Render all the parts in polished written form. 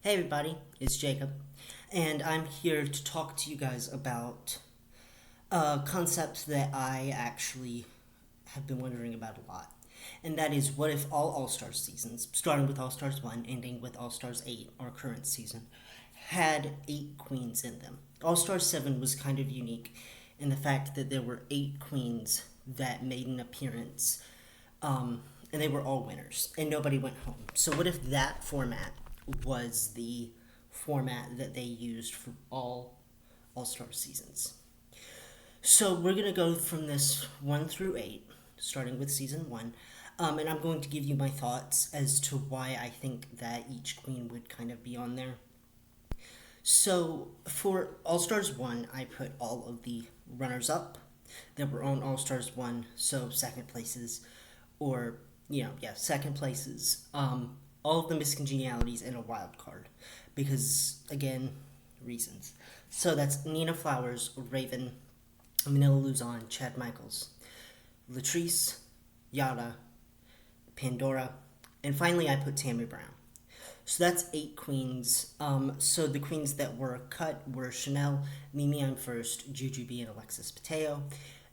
Hey everybody, it's Jacob, and I'm here to talk to you guys about a concept that I actually have been wondering about a lot. And that is, what if all All-Stars seasons, starting with All-Stars 1, ending with All-Stars 8, our current season, had 8 queens in them? All-Stars 7 was kind of unique in the fact that there were 8 queens that made an appearance, and they were all winners, and nobody went home. So what if that format was the format that they used for all All-Star seasons? So we're going to go from this 1 through 8, starting with season 1, and I'm going to give you my thoughts as to why I think that each queen would kind of be on there. So for All-Stars 1, I put all of the runners-up that were on All-Stars 1, so second places, or, second places, all of the miscongenialities, and a wild card. Because, again, reasons. So that's Nina Flowers, Raven, Manila Luzon, Chad Michaels, Latrice, Yara, Pandora, and finally I put Tammy Brown. So that's 8 queens. So the queens that were cut were Chanel, Mimi I'm First, Jujubee, and Alexis Mateo.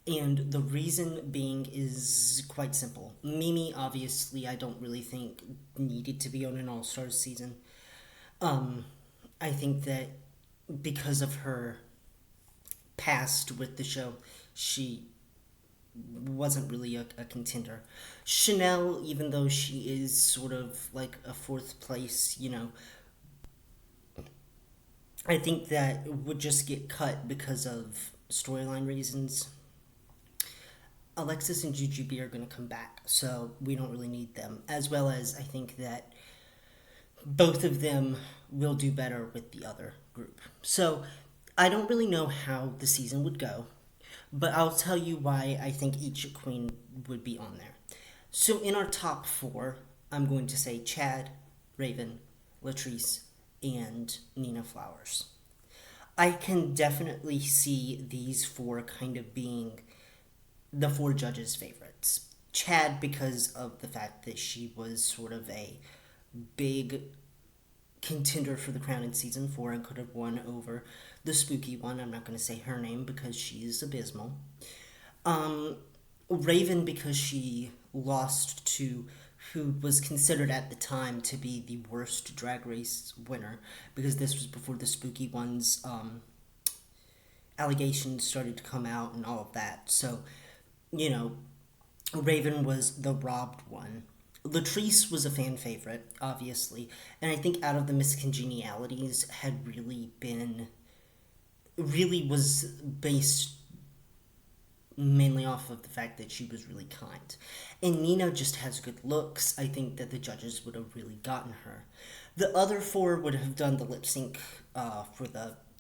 And the reason being is quite simple. Mimi, obviously, I don't really think needed to be on an All-Stars season. I think that because of her past with the show, she wasn't really a contender. Chanel, even though she is sort of like a 4th place, I think that would just get cut because of storyline reasons. Alexis and Jujubee are going to come back, so we don't really need them. As well as I think that both of them will do better with the other group. So I don't really know how the season would go, but I'll tell you why I think each queen would be on there. So in our top 4, I'm going to say Chad, Raven, Latrice, and Nina Flowers. I can definitely see these 4 kind of being the 4 judges' favorites. Chad, because of the fact that she was sort of a big contender for the crown in season 4 and could have won over the spooky one. I'm not going to say her name because she's abysmal. Raven, because she lost to who was considered at the time to be the worst Drag Race winner, because this was before the spooky one's allegations started to come out and all of that. So, Raven was the robbed one. Latrice was a fan favorite, obviously, and I think out of the miscongenialities had really was based mainly off of the fact that she was really kind. And Nina just has good looks. I think that the judges would have really gotten her. The other 4 would have done the lip sync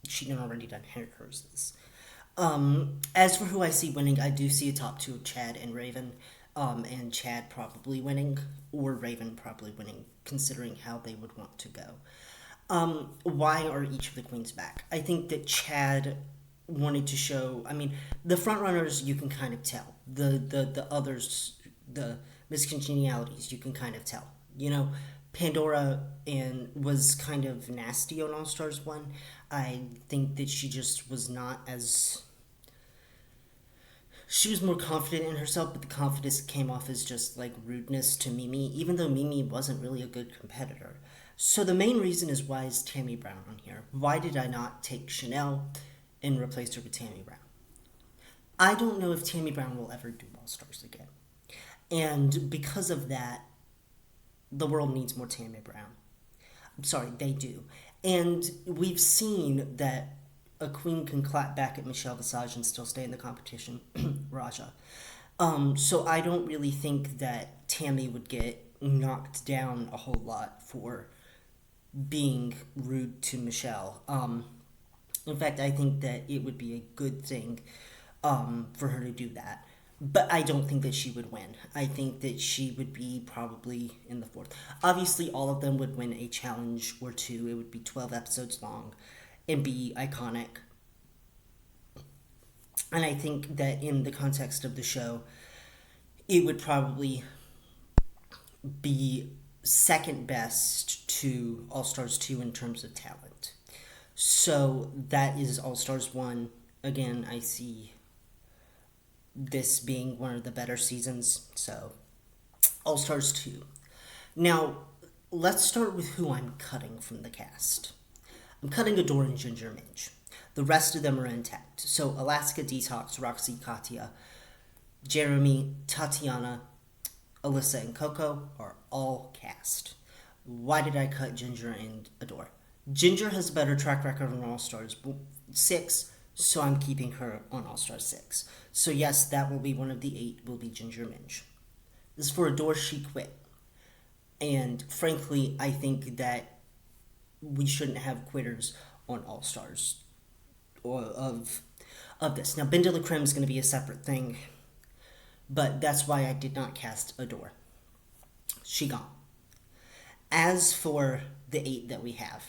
she'd already done hers. As for who I see winning, I do see a top 2 of Chad and Raven, and Chad probably winning, or Raven probably winning, considering how they would want to go. Why are each of the queens back? I think that Chad wanted to show, the front runners you can kind of tell. The others, the miscongenialities, you can kind of tell. Pandora was kind of nasty on All Stars 1. I think that she just was not as... She was more confident in herself, but the confidence came off as just like rudeness to Mimi, even though Mimi wasn't really a good competitor. So the main reason is, why is Tammy Brown on here? Why did I not take Chanel and replace her with Tammy Brown? I don't know if Tammy Brown will ever do All Stars again. And because of that, the world needs more Tammy Brown. I'm sorry, they do. And we've seen that a queen can clap back at Michelle Visage and still stay in the competition, Raja. So I don't really think that Tammy would get knocked down a whole lot for being rude to Michelle. In fact, I think that it would be a good thing for her to do that. But I don't think that she would win. I think that she would be probably in the 4th. Obviously, all of them would win a challenge or 2. It would be 12 episodes long and be iconic. And I think that in the context of the show, it would probably be second best to All Stars 2 in terms of talent. So that is All Stars 1. Again, I see this being one of the better seasons. So All Stars 2. Now, let's start with who I'm cutting from the cast. I'm cutting Adore and Ginger Minj. The rest of them are intact. So Alaska, Detox, Roxy, Katya, Jeremy, Tatiana, Alyssa, and Coco are all cast. Why did I cut Ginger and Adore? Ginger has a better track record on All Stars 6, so I'm keeping her on All Stars 6. So yes, that will be one of the 8, will be Ginger Minj. As for Adore, she quit. And frankly, I think that we shouldn't have quitters on All Stars of this. Now, Ben de la Creme is going to be a separate thing, but that's why I did not cast Adore. She gone. As for the 8 that we have,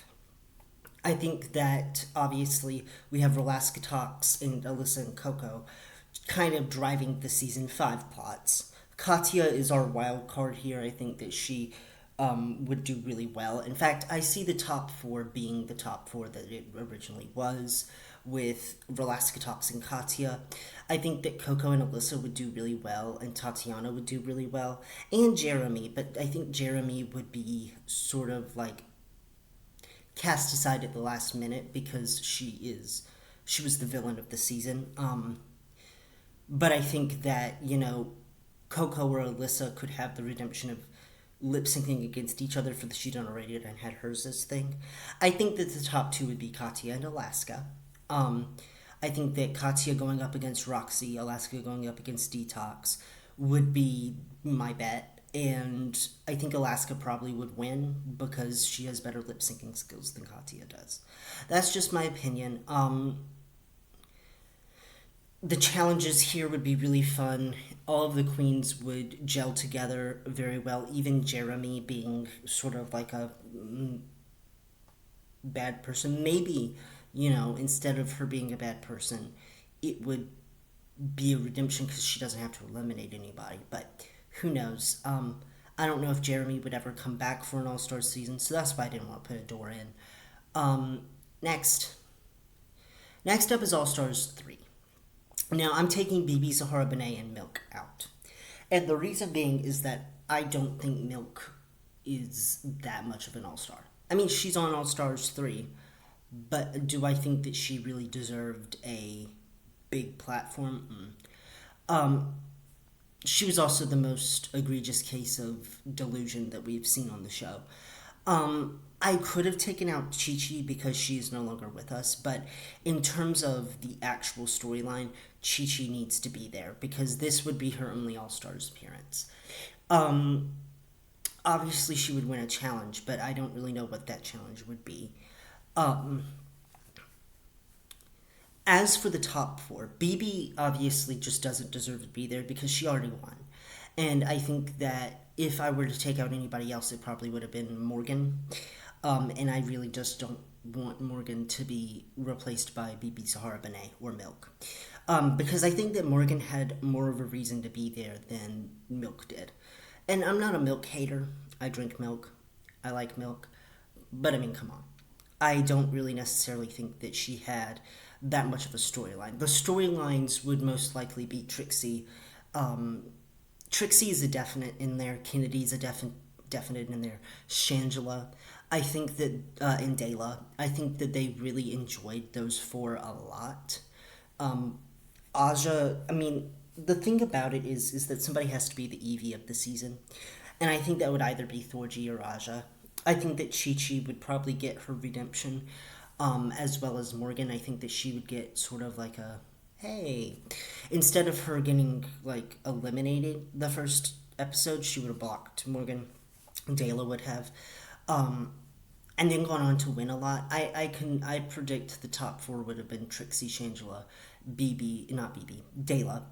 I think that obviously we have Relaska Talks and Alyssa and Coco kind of driving the season 5 plots. Katya is our wild card here. I think that she would do really well. In fact, I see the top 4 being the top 4 that it originally was, with Relaska Talks and Katya. I think that Coco and Alyssa would do really well, and Tatiana would do really well, and Jeremy, but I think Jeremy would be sort of like cast aside at the last minute because she was the villain of the season. But I think that, Coco or Alyssa could have the redemption of lip syncing against each other for the She Done Already and had hers this thing. I think that the top 2 would be Katya and Alaska. I think that Katya going up against Roxy, Alaska going up against Detox would be my bet. And I think Alaska probably would win because she has better lip syncing skills than Katya does. That's just my opinion. The challenges here would be really fun. All of the queens would gel together very well, even Jeremy being sort of like a bad person. Maybe, instead of her being a bad person, it would be a redemption because she doesn't have to eliminate anybody. But who knows? I don't know if Jeremy would ever come back for an All-Star season, so that's why I didn't want to put Adore in. Next up is All-Stars 3. Now, I'm taking BB, Zahara Benet, and Milk out. And the reason being is that I don't think Milk is that much of an all-star. I mean, she's on All-Stars 3, but do I think that she really deserved a big platform? She was also the most egregious case of delusion that we've seen on the show. I could have taken out Chi-Chi because she is no longer with us, but in terms of the actual storyline, Chi-Chi needs to be there because this would be her only All-Stars appearance. Obviously, she would win a challenge, but I don't really know what that challenge would be. As for the top 4, BB obviously just doesn't deserve to be there because she already won. And I think that if I were to take out anybody else, it probably would have been Morgan. And I really just don't want Morgan to be replaced by BB, Zahara Benet, or Milk. Because I think that Morgan had more of a reason to be there than Milk did. And I'm not a Milk hater. I drink milk. I like milk. But I mean, come on. I don't really necessarily think that she had that much of a storyline. The storylines would most likely be Trixie. Trixie is a definite in there. Kennedy's a definite in there. Shangela. I think that, and Dayla. I think that they really enjoyed those 4 a lot. Aja, I mean, the thing about it is that somebody has to be the Eevee of the season. And I think that would either be Thorgy or Aja. I think that Chi-Chi would probably get her redemption, as well as Morgan. I think that she would get sort of like a, hey, instead of her getting, like, eliminated the first episode, she would have blocked Morgan. Dayla would have. And then gone on to win a lot. I predict the top 4 would have been Trixie, Shangela, Dayla,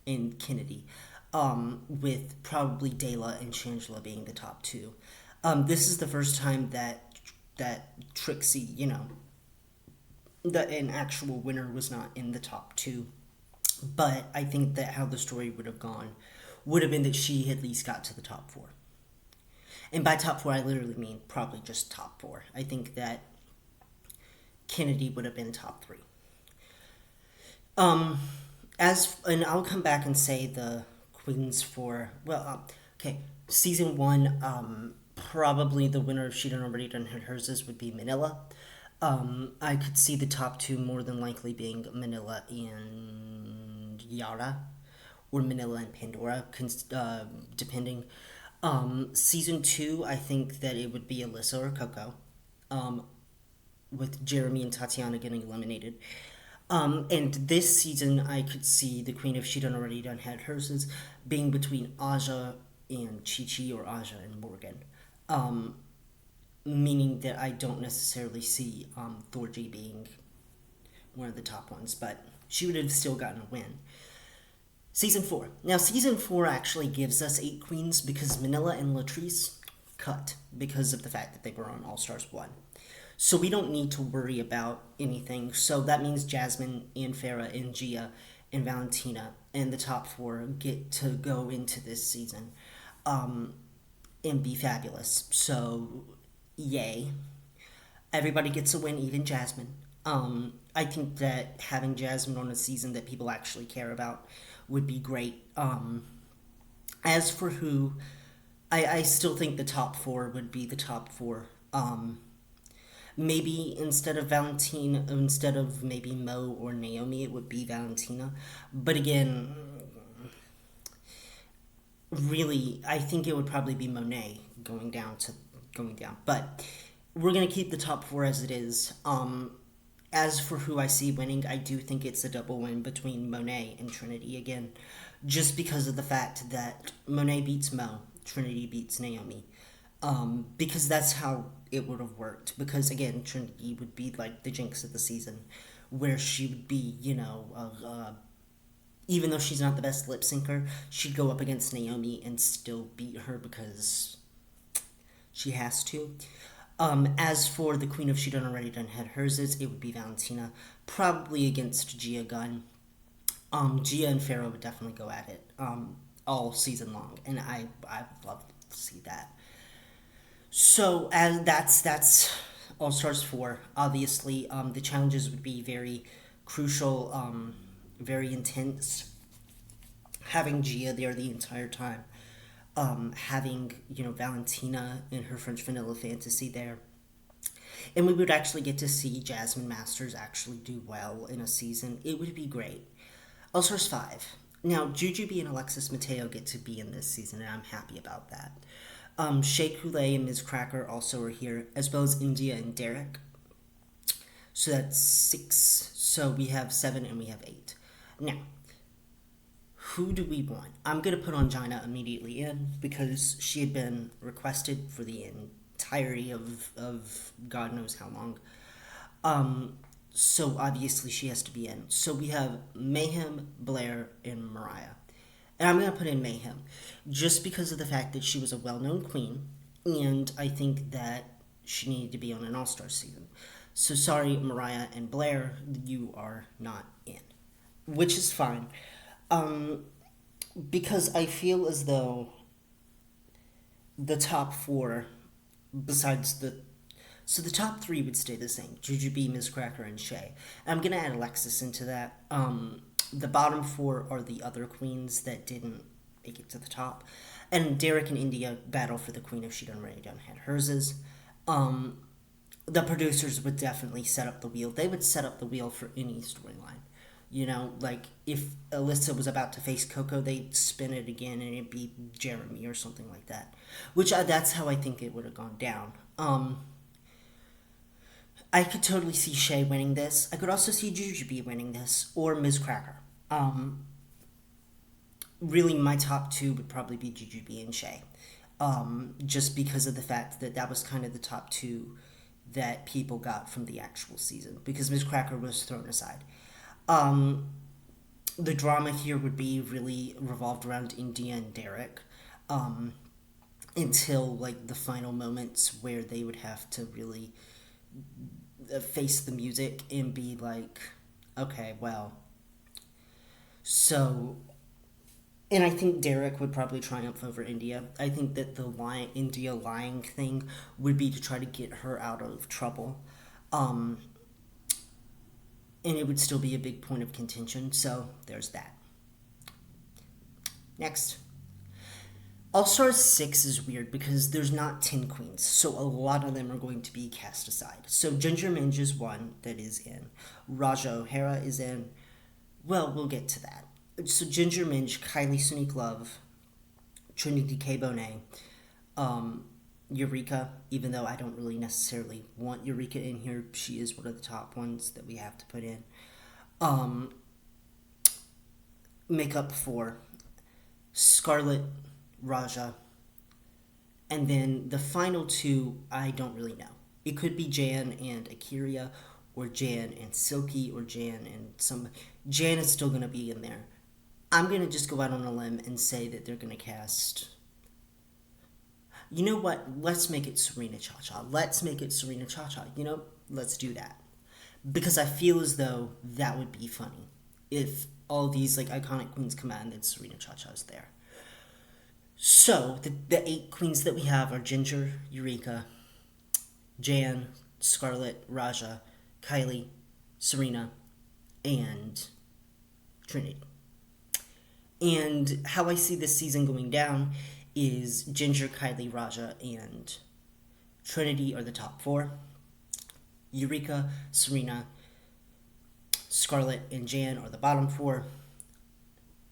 and Kennedy. With probably Dayla and Shangela being the top 2. This is the first time that Trixie, an actual winner was not in the top 2. But I think that how the story would have gone would have been that she at least got to the top 4. And by top four, I literally mean probably just top four. I think that Kennedy would have been top three. Um, and I'll come back and say the queens for okay, season one. Probably the winner if she'd already done hers would be Manila. I could see the top two more than likely being Manila and Yara, or Manila and Pandora, depending. Season two, I think that it would be Alyssa or Coco, um, with Jeremy and Tatiana getting eliminated. And this season, I could see the Queen, if she done already done had hers, being between Aja and Chi Chi, or Aja and Morgan. Um, Meaning that I don't necessarily see Thorgy being one of the top ones, but she would have still gotten a win. Season 4. Now, Season 4 actually gives us 8 queens because Manila and Latrice cut because of the fact that they were on All Stars 1. So we don't need to worry about anything. So that means Jasmine and Farrah and Gia and Valentina and the top 4 get to go into this season and be fabulous. So, yay. Everybody gets a win, even Jasmine. I think that having Jasmine on a season that people actually care about would be great. As for who, I still think the top 4 would be the top 4. Maybe instead of maybe Mo or Naomi, it would be Valentina. But again, really, I think it would probably be Monet going down. But we're gonna keep the top 4 as it is. As for who I see winning, I do think it's a double win between Monet and Trinity again, just because of the fact that Monet beats Mo, Trinity beats Naomi. Because that's how it would have worked. Because again, Trinity would be like the jinx of the season, where she would be, even though she's not the best lip syncer, she'd go up against Naomi and still beat her because she has to. As for the queen, if she done already done had hers, it would be Valentina, probably against Gia Gunn. Gia and Farrah would definitely go at it all season long, and I would love to see that. So as that's All Stars 4. Obviously, the challenges would be very crucial, very intense. Having Gia there the entire time, having Valentina and her French Vanilla Fantasy there, and we would actually get to see Jasmine Masters actually do well in a season. It would be great. All Stars 5. Now, Jujubee and Alexis Mateo get to be in this season, and I'm happy about that. Shea Coulee and Ms. Cracker also are here, as well as India and Derek. So that's 6. So we have 7 and we have 8. Now, who do we want? I'm going to put Ongina immediately in because she had been requested for the entirety of God knows how long. So obviously she has to be in. So we have Mayhem, Blair, and Mariah. And I'm going to put in Mayhem just because of the fact that she was a well-known queen, and I think that she needed to be on an All-Star season. So sorry, Mariah and Blair, you are not in. Which is fine. Because I feel as though the top 4, besides so the top 3 would stay the same. Jujubee, Ms. Cracker, and Shay. And I'm going to add Alexis into that. The bottom 4 are the other queens that didn't make it to the top. And Derek and India battle for the queen if she'd already done had hers. The producers would definitely set up the wheel. They would set up the wheel for any storyline. Like if Alyssa was about to face Coco, they'd spin it again and it'd be Jeremy or something like that. That's how I think it would have gone down. I could totally see Shay winning this. I could also see Jujubee winning this, or Ms. Cracker. Really, my top 2 would probably be Jujubee and Shay. Just because of the fact that was kind of the top 2 that people got from the actual season, because Ms. Cracker was thrown aside. The drama here would be really revolved around India and Derek, until like the final moments where they would have to really face the music and be like, okay, well, so And I think Derek would probably triumph over India. I think that the India lying thing would be to try to get her out of trouble. Um, and it would still be a big point of contention, so there's that. Next. All Stars 6 is weird because there's not 10 queens, so a lot of them are going to be cast aside. So Ginger Minj is one that is in. Raja O'Hara is in. Well, we'll get to that. So Ginger Minj, Kylie Sonique Love, Trinity K. Bonet, Eureka, even though I don't really necessarily want Eureka in here, she is one of the top ones that we have to put in. Makeup for Scarlett, Raja, and then the final two, I don't really know. It could be Jan and Akira, or Jan and Silky, or Jan and some. Jan is still going to be in there. I'm going to just go out on a limb and say that they're going to cast. You know what? Let's make it Serena Cha-Cha. Let's make it Serena Cha-Cha. Let's do that. Because I feel as though that would be funny if all these iconic queens come out and then Serena Cha-Cha's there. So, the 8 queens that we have are Ginger, Eureka, Jan, Scarlett, Raja, Kylie, Serena, and Trinity. And how I see this season going down is Ginger, Kylie, Raja, and Trinity are the top 4. Eureka, Serena, Scarlett, and Jan are the bottom 4.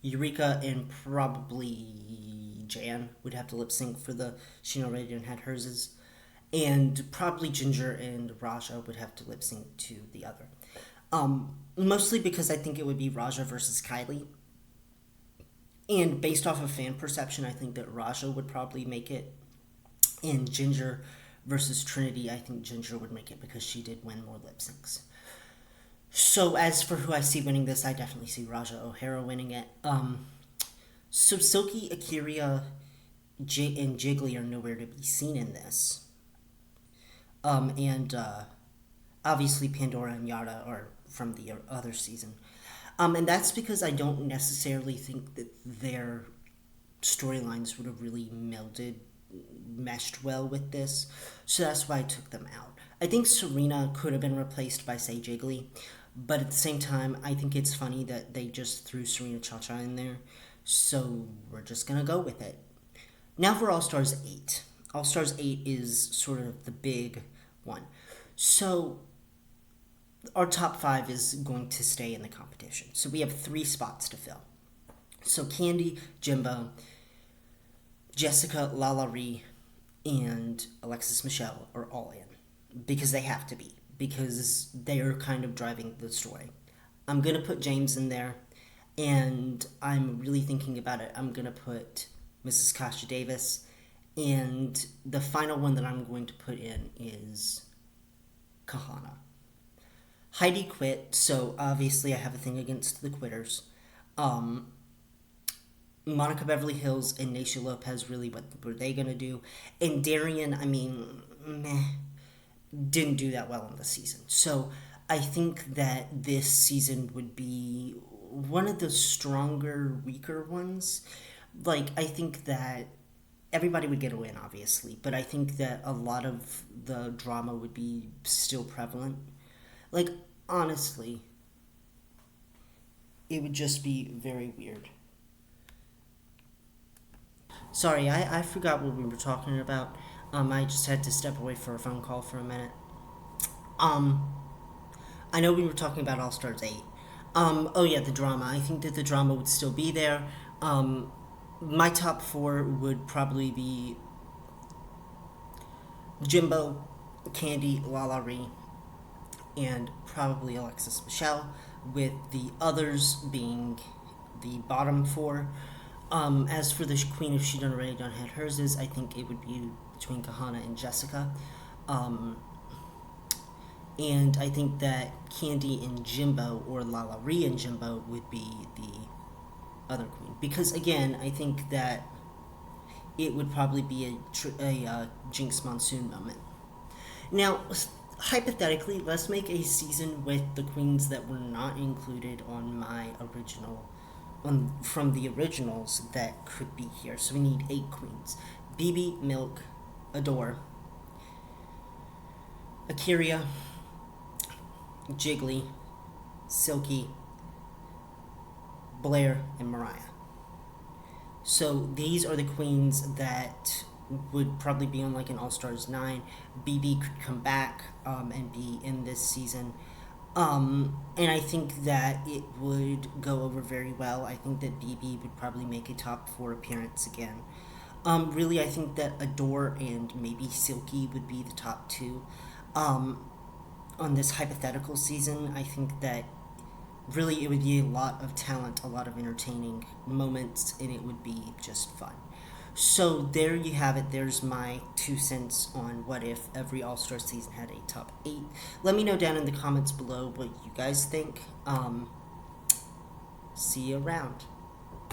Eureka and probably Jan would have to lip sync for the She Already Done Had Hers. And probably Ginger and Raja would have to lip sync to the other. Mostly because I think it would be Raja versus Kylie. And based off of fan perception, I think that Raja would probably make it. And Ginger versus Trinity, I think Ginger would make it because she did win more lip syncs. So as for who I see winning this, I definitely see Raja O'Hara winning it. So Silky, Akira, and Jiggly are nowhere to be seen in this. And obviously Pandora and Yara are from the other season. And that's because I don't necessarily think that their storylines would have really meshed well with this. So that's why I took them out. I think Serena could have been replaced by, say, Jiggly. But at the same time, I think it's funny that they just threw Serena Cha-Cha in there. So we're just going to go with it. Now for All Stars 8. All Stars 8 is sort of the big one. So our top 5 is going to stay in the competition. So we have 3 spots to fill. So Candy, Jimbo, Jessica, Lala Ree, and Alexis Michelle are all in. Because they have to be. Because they are kind of driving the story. I'm going to put James in there. And I'm really thinking about it. I'm going to put Mrs. Kasha Davis. And the final one that I'm going to put in is Kahana. Heidi quit, so obviously I have a thing against the quitters. Monica Beverly Hills and Naysha Lopez, really, what were they going to do? And Darian, didn't do that well in the season. So I think that this season would be one of the stronger, weaker ones. I think that everybody would get a win, obviously, but I think that a lot of the drama would be still prevalent. Honestly, it would just be very weird. Sorry, I forgot what we were talking about. I just had to step away for a phone call for a minute. I know we were talking about All Stars 8. The drama. I think that the drama would still be there. My top 4 would probably be Jimbo, Candy, Lala Ree, and probably Alexis Michelle, with the others being the bottom 4. As for the Queen, if she already done had hers, I think it would be between Kahana and Jessica. And I think that Candy and Jimbo, or Lala Ree and Jimbo, would be the other queen. Because, again, I think that it would probably be a Jinx Monsoon moment. Now, hypothetically, let's make a season with the queens that were not included on my original from the originals that could be here. So we need 8 queens: BB, Milk, Adore, Akira, Jiggly, Silky, Blair, and Mariah. So these are the queens that would probably be on like an All Stars 9. BB could come back and be in this season. And I think that it would go over very well. I think that BB would probably make a top 4 appearance again. Really, I think that Adore and maybe Silky would be the top 2. On this hypothetical season, I think that really it would be a lot of talent, a lot of entertaining moments, and it would be just fun. So there you have it. There's my 2 cents on what if every All-Star season had a top 8. Let me know down in the comments below what you guys think. See you around.